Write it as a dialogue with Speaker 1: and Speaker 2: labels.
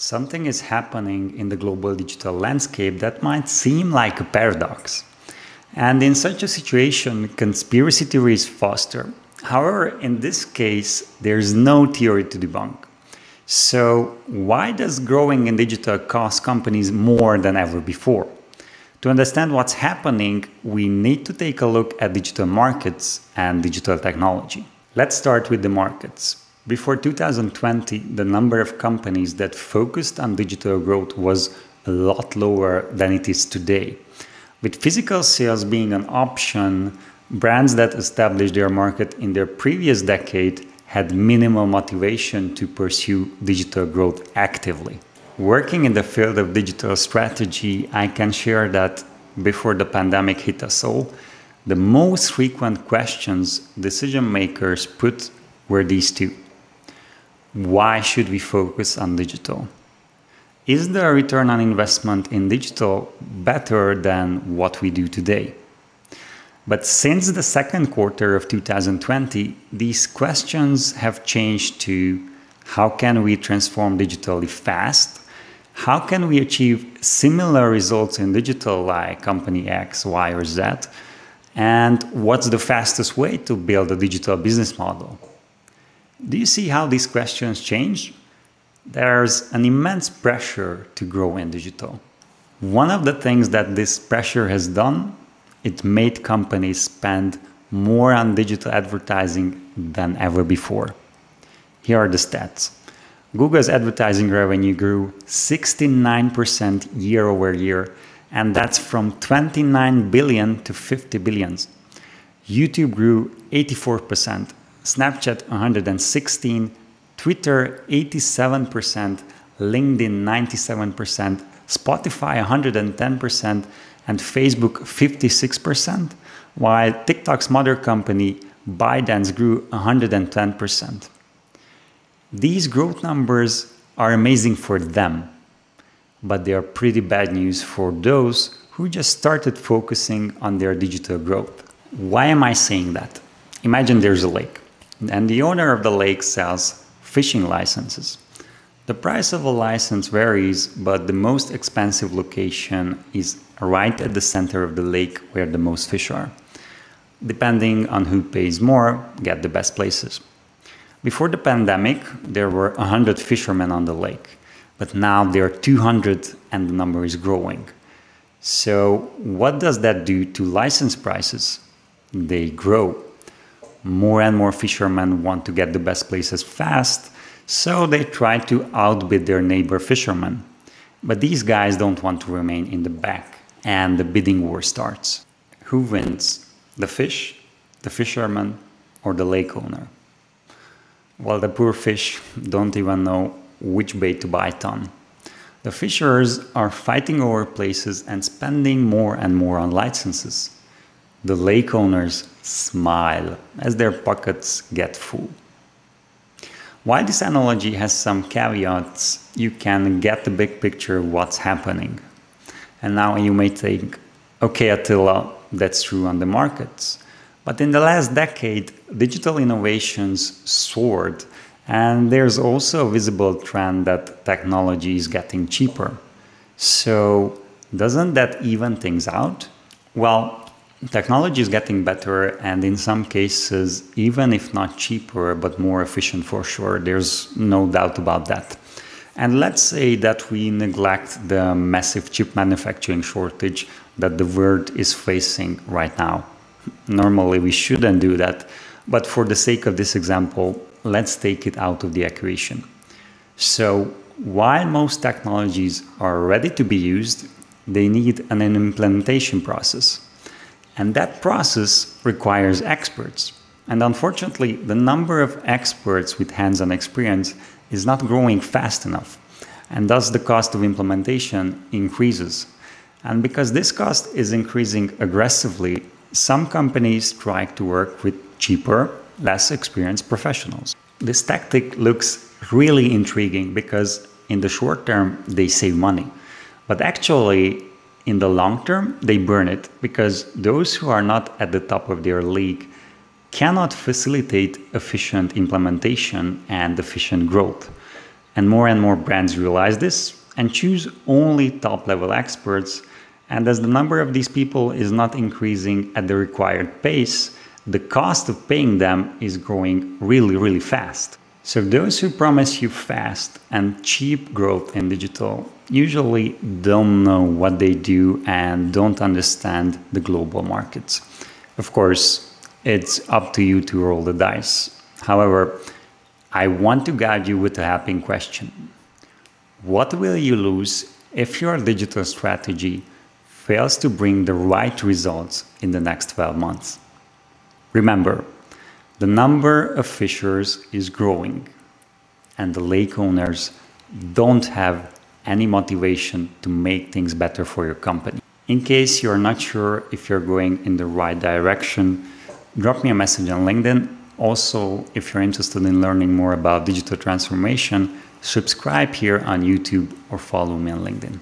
Speaker 1: Something is happening in the global digital landscape that might seem like a paradox. And in such a situation, conspiracy theories foster. However, in this case, there's no theory to debunk. So why does growing in digital cost companies more than ever before? To understand what's happening, we need to take a look at digital markets and digital technology. Let's start with the markets. Before 2020, the number of companies that focused on digital growth was a lot lower than it is today. With physical sales being an option, brands that established their market in their previous decade had minimal motivation to pursue digital growth actively. Working in the field of digital strategy, I can share that before the pandemic hit us all, the most frequent questions decision makers put were these two. Why should we focus on digital? Is the return on investment in digital better than what we do today? But since the second quarter of 2020, these questions have changed to how can we transform digitally fast? How can we achieve similar results in digital like company X, Y, or Z? And what's the fastest way to build a digital business model? Do you see how these questions change? There's an immense pressure to grow in digital. One of the things that this pressure has done, it made companies spend more on digital advertising than ever before. Here are the stats. Google's advertising revenue grew 69% year over year, and that's from 29 billion to 50 billion. YouTube grew 84%. Snapchat 116%, Twitter 87%, LinkedIn 97%, Spotify 110%, and Facebook 56%, while TikTok's mother company ByteDance grew 110%. These growth numbers are amazing for them, but they are pretty bad news for those who just started focusing on their digital growth. Why am I saying that? Imagine there's a lake, and the owner of the lake sells fishing licenses. The price of a license varies, but the most expensive location is right at the center of the lake where the most fish are. Depending on who pays more, get the best places. Before the pandemic, there were 100 fishermen on the lake, but now there are 200 and the number is growing. So what does that do to license prices? They grow. More and more fishermen want to get the best places fast, so they try to outbid their neighbor fishermen. But these guys don't want to remain in the back, and the bidding war starts. Who wins? The fish, the fisherman, or the lake owner? Well, the poor fish don't even know which bait to bite on. The fishers are fighting over places and spending more and more on licenses. The lake owners smile as their pockets get full. While this analogy has some caveats, you can get the big picture of what's happening. And now you may think, okay, Attila, that's true on the markets. But in the last decade, digital innovations soared, and there's also a visible trend that technology is getting cheaper. So doesn't that even things out? Well, technology is getting better, and in some cases, even if not cheaper, but more efficient for sure. There's no doubt about that. And let's say that we neglect the massive chip manufacturing shortage that the world is facing right now. Normally, we shouldn't do that, but for the sake of this example, let's take it out of the equation. So, while most technologies are ready to be used, they need an implementation process. And that process requires experts. And unfortunately, the number of experts with hands-on experience is not growing fast enough. And thus the cost of implementation increases. And because this cost is increasing aggressively, some companies try to work with cheaper, less experienced professionals. This tactic looks really intriguing because in the short term, they save money. But actually, in the long term, they burn it because those who are not at the top of their league cannot facilitate efficient implementation and efficient growth. And more brands realize this and choose only top-level experts. And as the number of these people is not increasing at the required pace, the cost of paying them is growing really fast. So those who promise you fast and cheap growth in digital usually don't know what they do and don't understand the global markets. Of course, it's up to you to roll the dice. However, I want to guide you with a happy question. What will you lose if your digital strategy fails to bring the right results in the next 12 months? Remember, the number of fishers is growing, and the lake owners don't have any motivation to make things better for your company. In case you're not sure if you're going in the right direction, drop me a message on LinkedIn. Also, if you're interested in learning more about digital transformation, subscribe here on YouTube or follow me on LinkedIn.